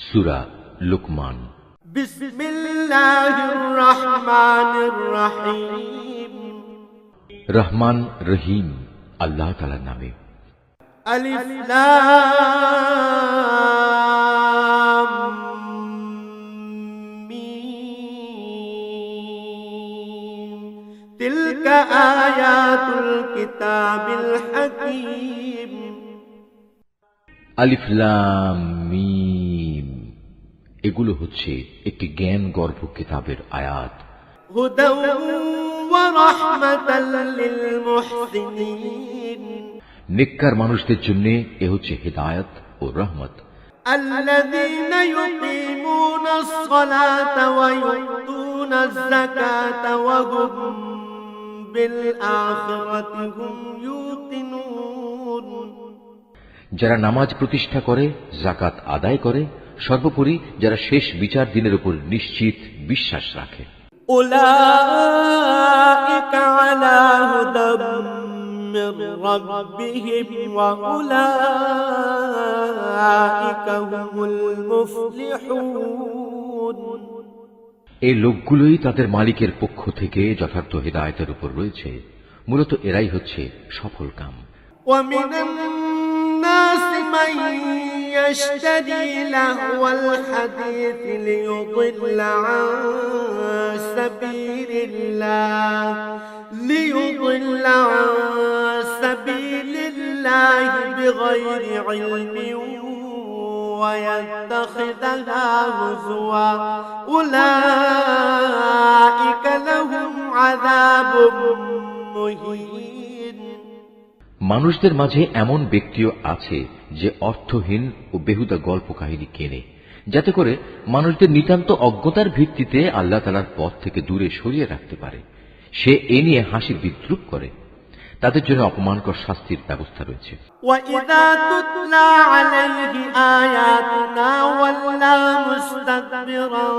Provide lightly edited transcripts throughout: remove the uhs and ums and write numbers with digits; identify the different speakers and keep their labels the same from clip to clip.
Speaker 1: সূরা লুকমান।
Speaker 2: বিসমিল্লাহির রহমানির রহিম।
Speaker 1: রহমান রহিম আল্লাহ তাআলার নামে।
Speaker 2: আলিফ লাম মিম। তিলকা আয়াতুল কিতাবিল হাকীম।
Speaker 1: আলিফ লাম মিম, এগুলো হচ্ছে একটি জ্ঞান গর্ভ কিতাবের আয়াত।
Speaker 2: হুদাও ওয়া রাহমাতাল লিল মুহসিনিন।
Speaker 1: নেককার মানুষদের জন্য এ হচ্ছে হিদায়াত ও রহমত।
Speaker 2: আল্লাযীনা ইউকিমুনাস সালাতা ওয়া ইউতুনাজ যাকাতা ওয়া হুম বিল আখিরাতি হুম ইউকিনুন।
Speaker 1: যারা নামাজ প্রতিষ্ঠা করে, যাকাত আদায় করে, সর্বোপরি যারা শেষ বিচার দিনের উপর নিশ্চিত বিশ্বাস রাখে।
Speaker 2: উলাইকা আলা হুদাম মির রাব্বিহিম ওয়া উলাইকা হুমুল মুফলিহুন।
Speaker 1: এই লোকগুলোই তাদের মালিকের পক্ষ থেকে যথার্থ হিদায়াতের উপর রয়েছে। মূলত এরাই হচ্ছে সফল কাম।
Speaker 2: ومن الناس من يشتري لهو الحديث ليضل عن سبيل الله بغير علم ويتخذها هزوا أولئك لهم عذاب مهين।
Speaker 1: মানুষদের মাঝে এমন ব্যক্তিও আছে যে অর্থহীন ও বেহুদা গল্প কাহিনী কেনে, যাতে করে মানুষদের নিতান্ত অজ্ঞতার ভিত্তিতে আল্লাহ তাআলার পথ থেকে দূরে সরিয়ে রাখতে পারে। সে এ নিয়ে হাসির বিদ্রূপ করে। তাদের জন্য অপমানকর শাস্তির ব্যবস্থা রয়েছে।
Speaker 2: وَإِذَا تُتْلَى عَلَيْهِ آيَاتُنَا وَلَّى مُسْتَكْبِرًا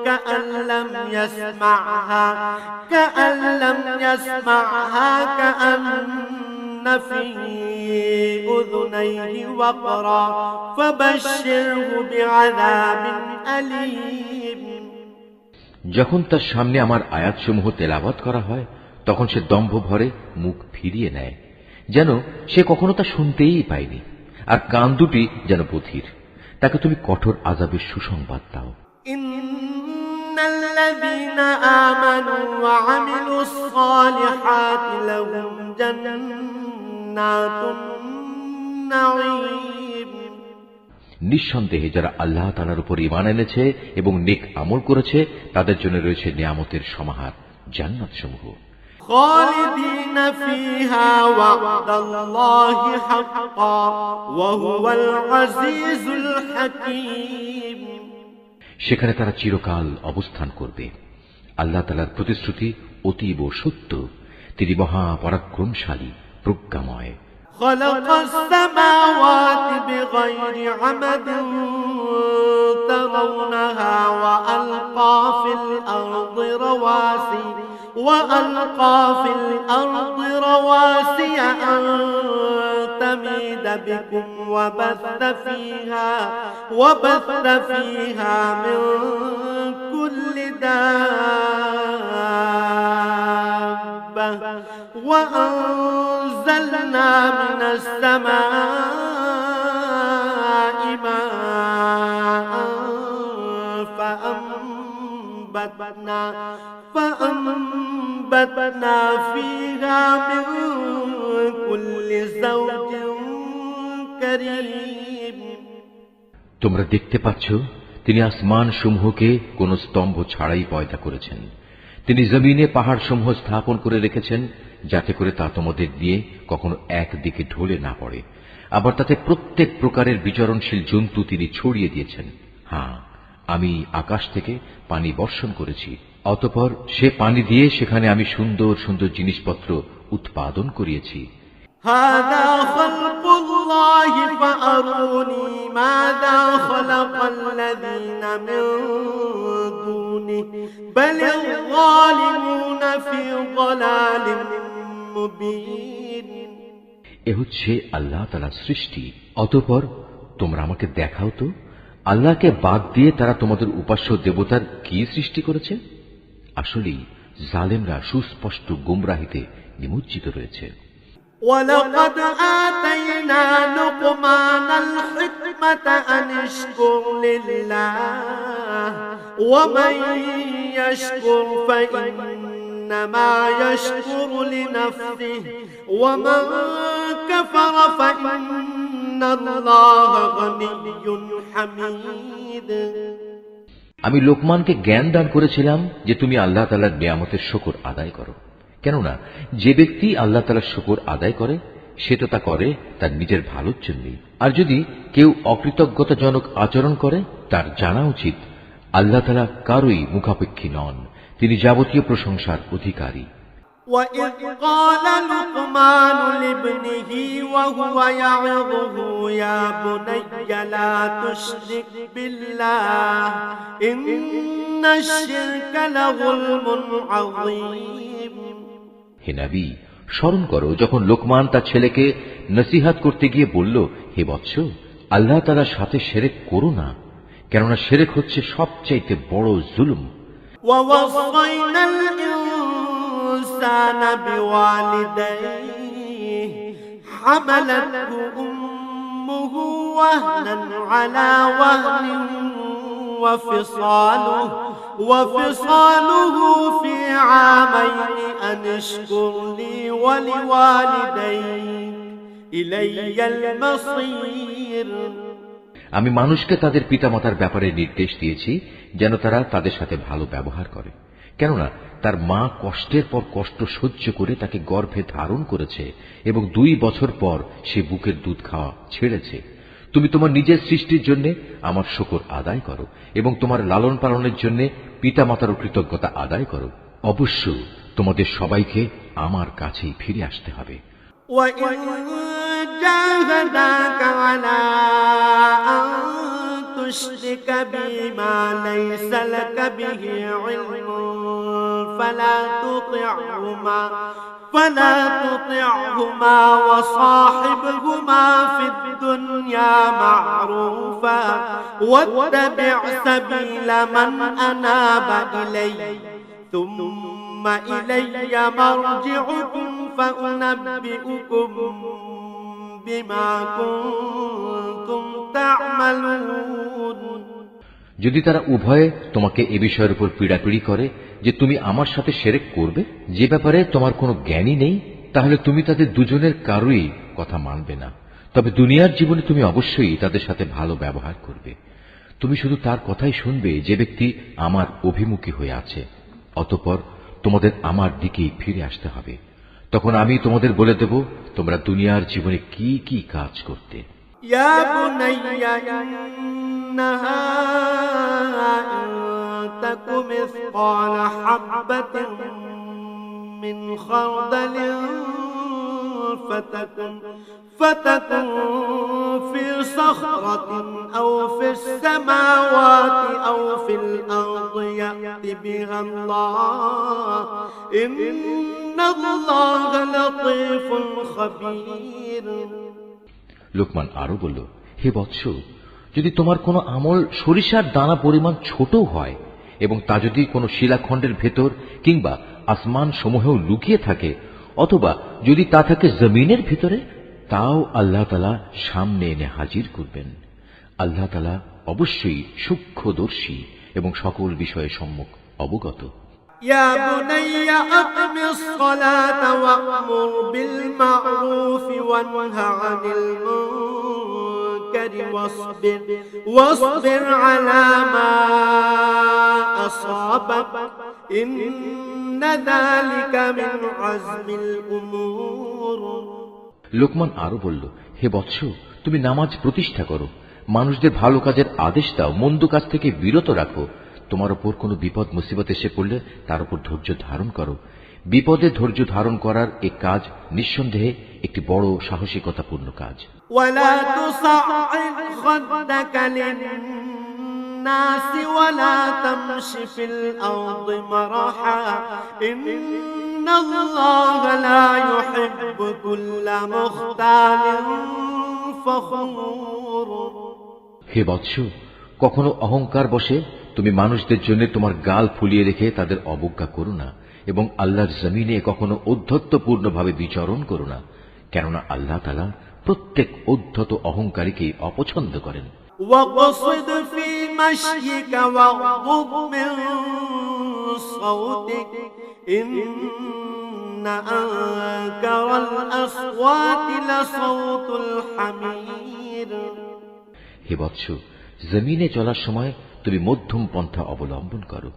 Speaker 2: كَأَن لَّمْ يَسْمَعْهَا كَأَنَّ فِي أُذُنَيْهِ وَقْرًا فَبَشِّرْهُ بِعَذَابٍ أَلِيمٍ।
Speaker 1: যখন তার সামনে আমার আয়াতসমূহ তেলাওয়াত করা হয়, তখন সে দম্ভ ভরে মুখ ফিরিয়ে নেয়, যেন সে কখনো তা শুনতেই পায়নি, আর কান দুটি যেন বধির। তাকে তুমি কঠোর আযাবের সুসংবাদ দাও।
Speaker 2: ইন্নাল্লাযীনা আমানু ওয়া আমিলুস সালিহাতি লাহুম জান্নাতুন নাঈম।
Speaker 1: নিঃসন্দেহে যারা আল্লাহ তাআলার উপর ঈমান এনেছে এবং নেক আমল করেছে, তাদের জন্য রয়েছে নিয়ামতের সমাহার, জান্নাত সমূহ।
Speaker 2: খালিদিনা ফিহা ওয়া'দাল্লাহি হাক্কা ওয়া হুয়াল আজিজুল হাকীম।
Speaker 1: সেখানে তারা চিরকাল অবস্থান করবে। আল্লাহ তাআলার প্রতিশ্রুতি অতীব সত্য। তিনি মহা পরাক্রমশালী, প্রজ্ঞাময়।
Speaker 2: খালাকাস সামাওয়াতি বিগাইরি আমাদিন তারাউনাহা ওয়া আলকা ফিল আরদি রাওয়াসি আন তামিদা বিকুম ওয়া বাথা ফিহা মিন কুল্লি দাব্বাহ ওয়া أنزلنا من السماء ماء فأنبتنا فيها من كل زوج كريم।
Speaker 1: তোমরা দেখতে পাচ্ছ, তিনি আসমান সমূহকে কোন স্তম্ভ ছাড়াই পয়দা করেছেন। তিনি জমিনে পাহাড় সমূহ স্থাপন করে রেখেছেন, যাতে করে তা তোমাদের দিয়ে কখনো একদিকে ঢলে না পড়ে। আবার তাতে প্রত্যেক প্রকারের বিচরণশীল জন্তু তিনি ছড়িয়ে দিয়েছেন। হ্যাঁ, আমি আকাশ থেকে পানি বর্ষণ করেছি, অতঃপর সে পানি দিয়ে সেখানে আমি সুন্দর সুন্দর জিনিসপত্র উৎপাদন করিয়েছি।
Speaker 2: هذا خلق الله فأروني ماذا خلق الذين من دونه بل الظالمون في ضلال مبين।
Speaker 1: এ হচ্ছে আল্লাহ তাআলার সৃষ্টি। অতঃপর তোমরা আমাকে দেখাও তো, আল্লাহকে বাদ দিয়ে তারা তোমাদের উপাস্য দেবতার কি সৃষ্টি করেছে? আসলেই জালেমরা সুস্পষ্ট গুমরাহিতে নিমজ্জিত রয়েছে।
Speaker 2: ولقد آتينا لقمان الحكمة أن اشكر لله ومن يشكر فإنما يشكر لنفسه ومن كفر فإن الله غني حميد।
Speaker 1: আমি লোকমানকে জ্ঞান দান করেছিলাম যে তুমি আল্লাহ তাআলার নিয়ামতের শুকর আদায় করো, কেননা যে ব্যক্তি আল্লাহ তাআলার শুকর আদায় করে সে তো তা করে তার নিজের ভালোর জন্যই। আর যদি কেউ অকৃতজ্ঞতাজনক আচরণ করে তার জানা উচিত আল্লাহ তাআলা কারোই মুখাপেক্ষী নন, তিনি যাবতীয় প্রশংসার অধিকারী।
Speaker 2: وَإِذْ قَالَ لُقْمَانُ لِابْنِهِ وَهُوَ يَعِظُهُ يَا بُنَيَّ لَا تُشْرِكْ بِاللَّهِ إِنَّ الشِّرْكَ لَظُلْمٌ عَظِيمٌ।
Speaker 1: হে নবী, স্মরণ করো যখন লোকমান তার ছেলেকে নসিহত করতে গিয়ে বলল, হে বৎস, আল্লাহ তাআলার সাথে শিরক করো না, কেননা শিরক হচ্ছে সবচাইতে বড় জুলুম।
Speaker 2: وَوَصَّيْنَا الْإِنسَانَ بِوَالِدَيْهِ حَمَلَتْهُ أُمُّهُ وَهْنًا عَلَى وَهْنٍ وفصاله في عامين أن اشكر لي ولوالديك إلي المصير।
Speaker 1: আমি মানুষকে তাদের পিতামাতার ব্যাপারে নির্দেশ দিয়েছি যেন তারা তাদের সাথে ভালো ব্যবহার করে, কেননা তার মা কষ্টের পর কষ্ট সহ্য করে তাকে গর্ভে ধারণ করেছে এবং 2 বছর পর সে বুকের দুধ খাওয়া ছেড়েছে। তুমি তোমার নিজের সৃষ্টির জন্য আমার শুকর আদায় করো এবং তোমার লালন পালনের জন্য পিতামাতার কৃতজ্ঞতা আদায় করো। অবশ্য তোমাদের সবাইকে আমার কাছেই ফিরে আসতে হবে।
Speaker 2: وَإِن جَاهَدَاكَ عَلَىٰ أَن تُشْرِكَ بِي مَا لَيْسَ لَكَ بِهِ عِلْمٌ فلا تطعهما وصاحبهما في الدنيا معروفا واتبع سبيل من أناب إلي ثم إلي مرجعكم فأنبئكم بما كنتم تعملون।
Speaker 1: যদি তারা উভয়ে তোমাকে এ বিষয়ের উপর পীড়াপিড়ি করে যে তুমি আমার সাথে শিরক করবে, যে ব্যাপারে তোমার কোনো জ্ঞানই নেই, তাহলে তুমি তাদের দুজনের কারোই কথা মানবে না। তবে দুনিয়ার জীবনে তুমি অবশ্যই তাদের সাথে ভালো ব্যবহার করবে। তুমি শুধু তার কথাই শুনবে যে ব্যক্তি আমার অভিমুখী হয়ে আছে। অতঃপর তোমাদের আমার দিকেই ফিরে আসতে হবে। তখন আমি তোমাদের বলে দেব তোমরা দুনিয়ার জীবনে কি কি কাজ করতে।
Speaker 2: ইয়া বুনাইয়া ইন্নাহা ইন তাকু মিসকালা হাববাতিন মিন খারদালিন فتكن في صخرة أو في السماوات أو في الأرض يأت بها الله إن الله لطيف خبير।
Speaker 1: লোকমান আরো বলল, হে বৎস, যদি তোমার কোনো আমল সরিষার দানা পরিমাণ ছোট হয় এবং তা যদি কোনো শিলাখণ্ডের ভেতর কিংবা আসমান সমূহেও লুকিয়ে থাকে, অথবা যদি তা থাকে জমিনের ভিতরে, তাও আল্লাহ তাআলা সামনে এনে হাজির করবেন। আল্লাহ তাআলা অবশ্যই সূক্ষ্মদর্শী এবং সকল বিষয়ে সম্যক অবগত।
Speaker 2: يا بني أقم الصلاة وأمر بالمعروف وانه عن المنكر واصبر على ما أصابك إن ذلك من عزم الأمور।
Speaker 1: লোকমান আরো বলল, হে বৎস, তুমি নামাজ প্রতিষ্ঠা করো, মানুষদের ভালো কাজের আদেশ দাও, মন্দ কাজ থেকে বিরত রাখো। তোমার উপর কোনো বিপদ মুসিবত এসে পড়লে তার উপর ধৈর্য ধারণ করো। বিপদে ধৈর্য ধারণ করার এই কাজ নিঃসন্দেহে একটি বড় সাহসিকতাপূর্ণ কাজ।
Speaker 2: ولا تصعد خدك للناس ولا تمش في الأرض مرحا إن الله لا يحب كل مختال فخور।
Speaker 1: হে বৎস, কখনো অহংকার বশে তুমি মানুষদের জন্য তোমার গাল ফুলিয়ে রেখে তাদের অবজ্ঞা করো না, এবং আল্লাহর জমিনে কখনো ঔদ্ধত্যপূর্ণভাবে বিচরণ করো না, কেননা আল্লাহ তাআলা প্রত্যেক ঔদ্ধত অহংকারীকে অপছন্দ করেন।
Speaker 2: واقصد في مشيك واغضض من صوتك إن أنكر الأصوات لصوت الحمير।
Speaker 1: হে বৎস, জমিনে চলার সময় তুমি মধ্যম পন্থা অবলম্বন করো,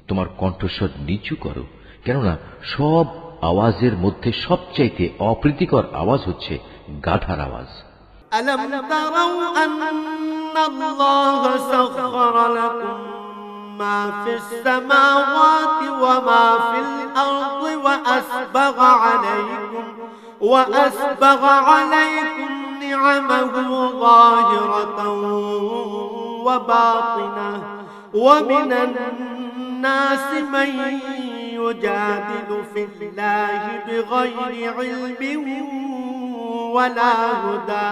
Speaker 1: তোমার কণ্ঠস্বর নিচু করো, কেননা সব আওয়াজের মধ্যে সবচাইতে অপ্রীতিকর আওয়াজ হচ্ছে গাধার আওয়াজ।
Speaker 2: ألم تروا أن الله سخر لكم ما في السماوات وما في الأرض وأسبغ عليكم نعمه ظاهرة وباطنة ومن الناس من يجادل في الله بغير علم ولا هدى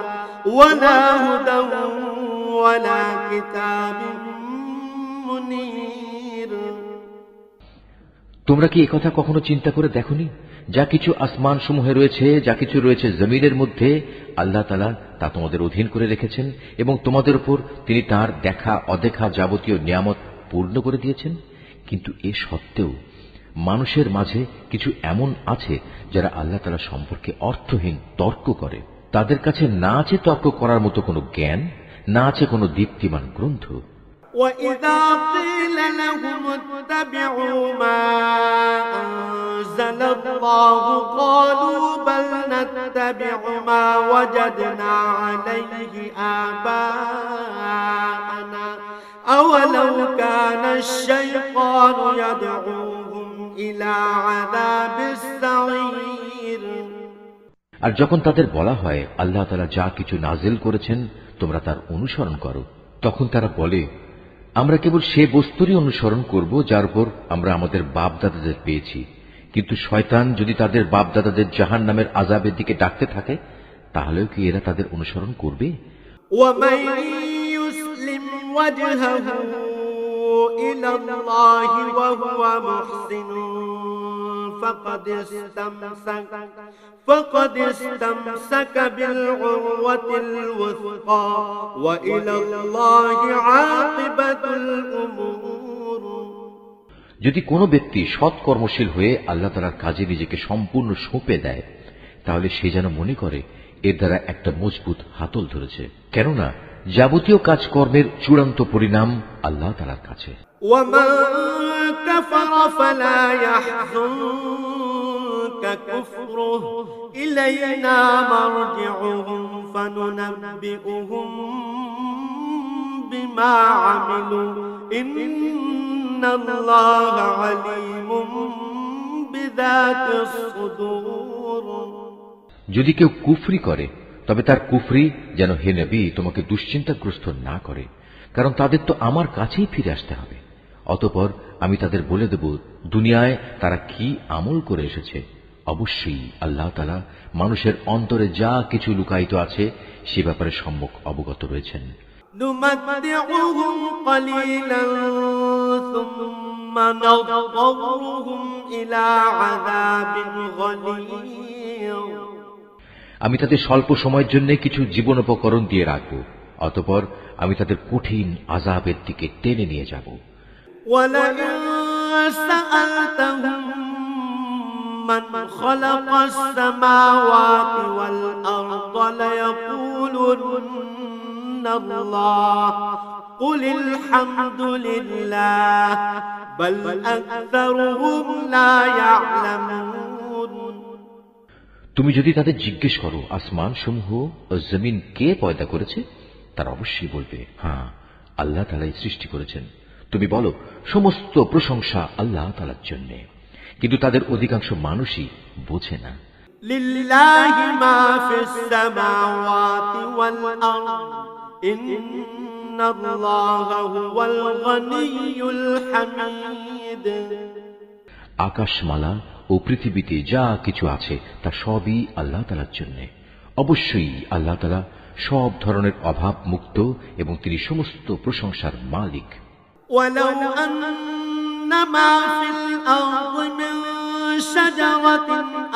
Speaker 2: ولا كتاب منير।
Speaker 1: তোমরা কি একথা কখনো চিন্তা করে দেখোনি? যা কিছু আসমান সমূহে রয়েছে, যা কিছু রয়েছে জমিনের মধ্যে, আল্লাহ তাআলা তা তোমাদের অধীন করে রেখেছেন, এবং তোমাদের উপর তিনি তার দেখা অদেখা যাবতীয় নিয়ামত পূর্ণ করে দিয়েছেন। কিন্তু এ সত্ত্বেও মানুষের মাঝে কিছু এমন আছে যারা আল্লাহ তাআলা সম্পর্কে অর্থহীন তর্ক করে। তাদের কাছে না আছে তর্ক করার মতো কোনো জ্ঞান, না আছে কোনো দীপ্তিমান গ্রন্থ।
Speaker 2: وَإِذَا قِيلَ لَهُمُ اتَّبِعُوا مَا أَنزَلَ اللَّهُ قَالُوا بَلْ نَتَّبِعُ مَا وَجَدْنَا عَلَيْهِ آبَاءَنَا أَوَلَوْ كَانَ الشَّيْطَانُ يَدْعُوهُمْ إِلَى عَذَابِ السَّعِيرِ।
Speaker 1: আর যখন তাদের বলা হয় আল্লাহ তাআলা যা কিছু নাজিল করেছেন তোমরা তার অনুসরণ করো, তখন তারা বলে আমরা কেবল সে বস্তুরই অনুসরণ করব যার উপর আমরা আমাদের বাপ দাদাদের পেয়েছি। কিন্তু শয়তান যদি তাদের বাপ দাদাদের জাহান্নামের আযাবের দিকে ডাকতে থাকে, তাহলেও কি এরা তাদের অনুসরণ করবে?
Speaker 2: وَمَن يُسْلِمْ وَجْهَهُ إِلَى اللَّهِ وَهُوَ مُحْسِنٌ فقد استمسك بالعروة الوثقى وإلى الله عاقبة الأمور।
Speaker 1: যদি কোনো ব্যক্তি সৎ কর্মশীল হয়ে আল্লাহ তাআলার কাজে নিজেকে সম্পূর্ণ সঁপে দেয়, তাহলে সে যেন মনে করে এর দ্বারা একটা মজবুত হাতল ধরেছে, কেননা যাবতীয় কাজকর্মের চূড়ান্ত পরিণাম আল্লাহ তাআলার কাছে।
Speaker 2: ومن كفر فلا يحزنك كفره إلينا مرجعهم فننبئهم بما عملوا إن الله عليم بذات الصدور।
Speaker 1: যদি কেউ কুফরি করে তবে তার কুফরি যেন হে নবী তোমাকে দুশ্চিন্তাগ্রস্ত না করে, কারণ তাদের তো আমার কাছেই ফিরে আসতে হবে। অতঃপর আমি তাদের বলে দেব দুনিয়ায় তারা কি আমল করে এসেছে। অবশ্যই আল্লাহ তাআলা মানুষের অন্তরে যা কিছু লুকায়িত আছে সে ব্যাপারে সম্যক অবগত রয়েছেন।
Speaker 2: نمتعهم قليلا ثم نضطرهم إلى عذاب غليظ।
Speaker 1: আমি তাদের স্বল্প সময়ের জন্য কিছু জীবনোপকরণ দিয়ে রাখব, অতঃপর আমি তাদের কঠিন আযাবের দিকে টেনে নিয়ে যাব।
Speaker 2: وَلَئِن سَأَلْتَهُم مَّنْ خَلَقَ السَّمَاوَاتِ وَالْأَرْضَ لَيَقُولُنَّ اللَّهُ قُلِ الْحَمْدُ لِلَّهِ بَلْ أَكْثَرُهُمْ لَا يَعْلَمُونَ।
Speaker 1: তুমি যদি তাদের জিজ্ঞেস করো আসমান সমূহ ও জমিন কে পয়দা করেছে, তারা অবশ্যই বলবে হ্যাঁ আল্লাহ তাআলাই সৃষ্টি করেছেন। তুমি বলো সমস্ত প্রশংসা আল্লাহ তাআলার জন্য, কিন্তু তাদের অধিকাংশ মানুষই বোঝে না।
Speaker 2: লিল্লাহি মা ফিস সামাওয়াতি ওয়াল আরদ ইন্নাল্লাহা হুয়াল গনিয়্যুল হামিদ।
Speaker 1: আকাশমালা ও পৃথিবীতে যা কিছু আছে তা সবই আল্লাহ তাআলার জন্য। অবশ্যই আল্লাহ তাআলা সব ধরনের অভাব মুক্ত এবং তিনি সমস্ত প্রশংসার মালিক।
Speaker 2: ولو أن ما في الأرض من شجرة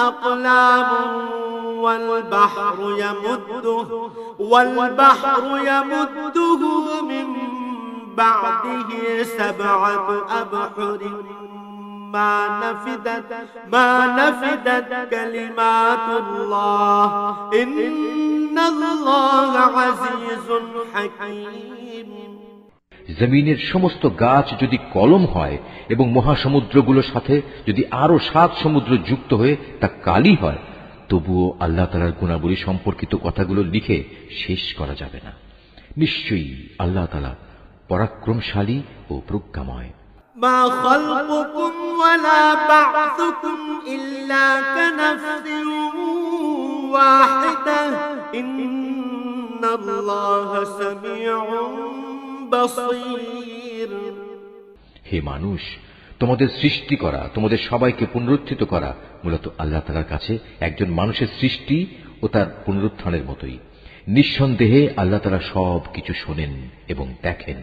Speaker 2: أقلام والبحر يمده من بعده 7 أبحر ما نفدت كلمات الله إن الله عزيز حكيم।
Speaker 1: জমিনের সমস্ত গাছ যদি কলম হয় এবং মহাসমুদ্রগুলোর সাথে যদি আরো 7 সমুদ্র যুক্ত হয়ে তা কালি হয়, তবুও আল্লাহ তাআলার গুণাবলী সম্পর্কিত কথাগুলো লিখে শেষ করা যাবে না। নিশ্চয়ই আল্লাহ তাআলা পরাক্রমশালী ও প্রজ্ঞাময়।
Speaker 2: ما خلقكم ولا بعثكم إلا كنفس واحدة إن الله سميع بصير।
Speaker 1: হে মানুষ, তোমাদের সৃষ্টি করা, তোমাদের সবাইকে পুনরুত্থিত করা মূলত আল্লাহ তাআলার কাছে একজন মানুষের সৃষ্টি ও তার পুনরুত্থানের মতোই। নিঃসন্দেহে আল্লাহ তাআলা সব কিছু শোনেন এবং দেখেন।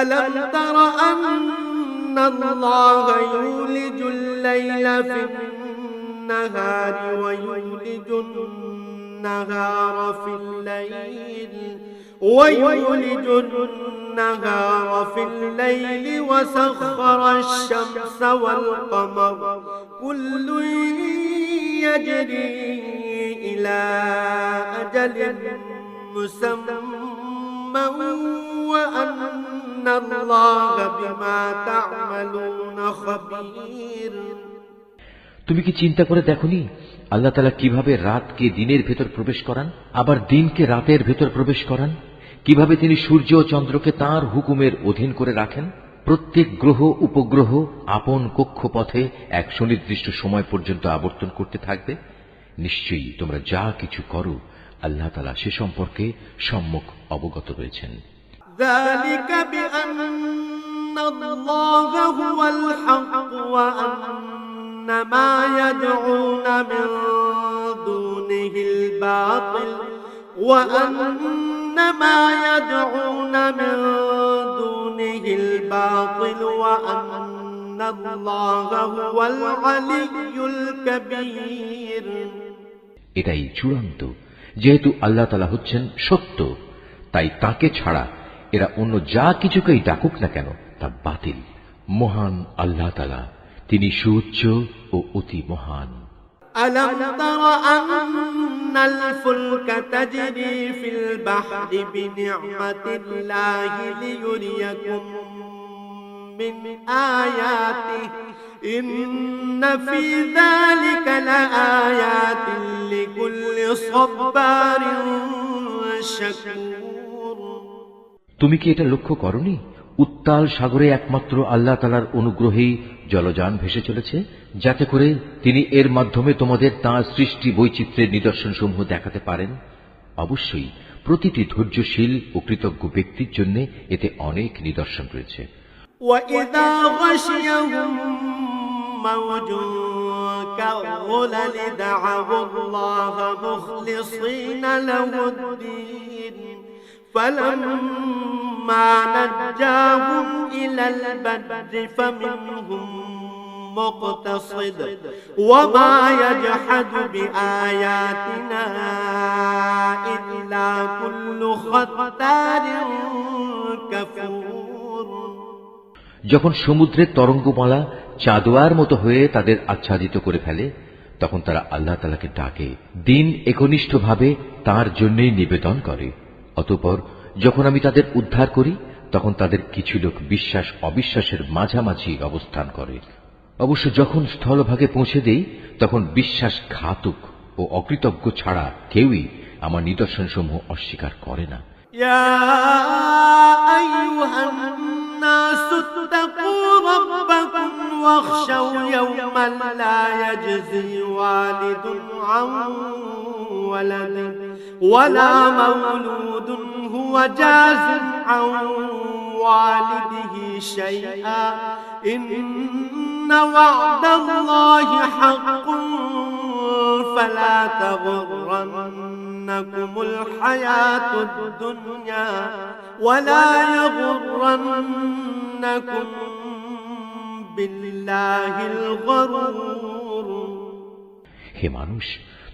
Speaker 2: ألم تر أن الله يولج الليل في النهار ويولج النهار في الليل وسخر الشمس والقمر كل يجري إلى أجل مسمى وأن الله بما تعملون خبير।
Speaker 1: তুমি কি চিন্তা করে দেখনি আল্লাহ তাআলা কিভাবে রাতকে দিনের ভেতর প্রবেশ করান, আবার দিনকে রাতের ভেতর প্রবেশ করান? কিভাবে তিনি সূর্য ও চন্দ্রকে তাঁর হুকুমের অধীন করে রাখেন? প্রত্যেক গ্রহ উপগ্রহ আপন কক্ষপথে এক সুনির্দিষ্ট সময় পর্যন্ত আবর্তন করতে থাকবে। নিশ্চয়ই তোমরা যা কিছু করো আল্লাহ তাআলা সে সম্পর্কে সম্যক অবগত রয়েছেন।
Speaker 2: ذلك بأن الله هو الحق وأن ما يدعون من دونه الباطل وأن الله هو العلي الكبير।
Speaker 1: এটাই চূড়ান্ত। যেহেতু আল্লাহ তাআলা হচ্ছেন সত্য, তাই তাকে ছাড়া এরা অন্য যা কিছুকেই ডাকুক না কেন তা বাতিল। মহান আল্লাহ তাআলা, তিনি সুউচ্চ ও অতি মহান।
Speaker 2: ألم تر أن الفلك تجري في البحر بنعمة الله ليريكم من آياته إن في ذلك لآيات لكل صبار شكور।
Speaker 1: তুমি কি এটা লক্ষ্য করনি? উত্তাল সাগরে একমাত্র আল্লাহ তাআলার অনুগ্রহেই জলযান ভেসে চলেছে, যাতে করে তিনি এর মাধ্যমে তোমাদের তাঁর সৃষ্টি বৈচিত্র্যের নিদর্শনসমূহ দেখাতে পারেন। অবশ্যই প্রতিটি ধৈর্যশীল ও কৃতজ্ঞ ব্যক্তির জন্য এতে অনেক নিদর্শন রয়েছে।
Speaker 2: وَإِذَا غَشِيَهُم مَّوْجٌ كَالظُّلَلِ دَعَوُا اللَّهَ مُخْلِصِينَ لَهُ الدِّينَ فَلَمَّا نَجَّاهُمْ إِلَى الْبَرِّ فَمِنْهُم مُّقْتَصِدٌ وَمَا يَجْحَدُ بِآيَاتِنَا إِلَّا كُلُّ خَتَّارٍ كَفُورٍ।
Speaker 1: যখন সমুদ্রের তরঙ্গমালা চাঁদোয়ার মতো হয়ে তাদের আচ্ছাদিত করে ফেলে, তখন তারা আল্লাহ তাআলাকে ডাকে, দিন একনিষ্ঠভাবে তাঁর জন্যই নিবেদন করে। অতঃপর যখন আমি তাদের উদ্ধার করি, তখন তাদের কিছু লোক বিশ্বাস অবিশ্বাসের মাঝামাঝি অবস্থান করে। অবশ্য যখন স্থলভাগে পৌঁছে দেই, তখন বিশ্বাসঘাতক ও অকৃতজ্ঞ ছাড়া কেউই আমার নিদর্শনসমূহ অস্বীকার করে না।
Speaker 2: يا أيها الناس اتقوا ربكم واخشوا يوما لا يجزي والد عن ولده ولا مولود هو جاز عن والده شيئا إن وعد الله حق فلا تغرن تغرنكم الحياة الدنيا ولا يغرنكم بالله الغرور
Speaker 1: হে মানুষ,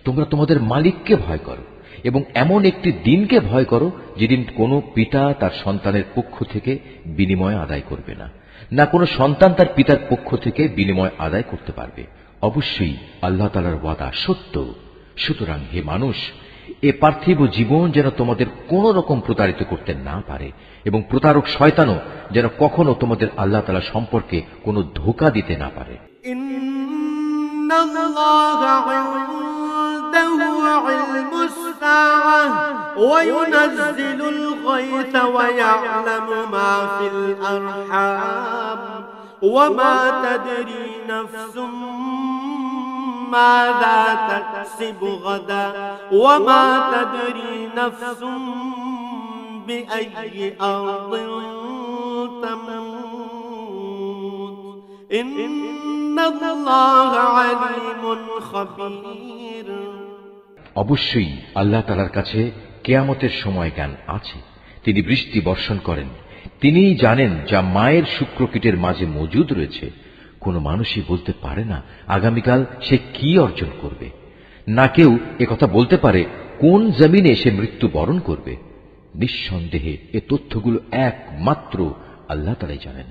Speaker 1: তোমরা তোমাদের মালিককে ভয় করো এবং এমন একটি দিনকে ভয় করো যেদিন কোনো পিতা তার সন্তানের পক্ষ থেকে বিনিময় আদায় করবে না, না কোনো সন্তান তার পিতার পক্ষ থেকে বিনিময় আদায় করতে পারবে। অবশ্যই আল্লাহ তাআলার ওয়াদা সত্য। সুতরাং হে মানুষ, এ পার্থিব জীবন যেন তোমাদের কোন রকম প্রতারিত করতে না পারে এবং প্রতারক শয়তানও যেন কখনো তোমাদের আল্লাহ তাআলা সম্পর্কে কোনো ধোঁকা দিতে না পারে।
Speaker 2: ইন্নাল্লাহা ইনদাহু ইলমুস সাআহ ওয়া ইউনাজ্জিলুল গায়থা ওয়া ইয়া'লামু মা ফিল আরহাম ওয়া মা তাদরি নাফসুম ماذا تكسب غدا وما تدري نفس بأي أرض تموت إن الله عليم خبير
Speaker 1: অবশ্যই আল্লাহ তাআলার কাছে কিয়ামতের সময় জ্ঞান আছে। তিনি বৃষ্টি বর্ষণ করেন, তিনিই জানেন যা মায়ের শুক্রকীটের মাঝে মজুদ রয়েছে। কোনো মানুষই বলতে পারে না আগামীকাল সে কি অর্জন করবে, না কেউ একথা বলতে পারে কোন জমিনে সে মৃত্যু বরণ করবে। নিঃসন্দেহে এ তথ্যগুলো একমাত্র আল্লাহ তাআলাই জানেন।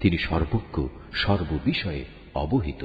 Speaker 1: তিনি সর্বজ্ঞ, সর্ববিষয়ে অবহিত।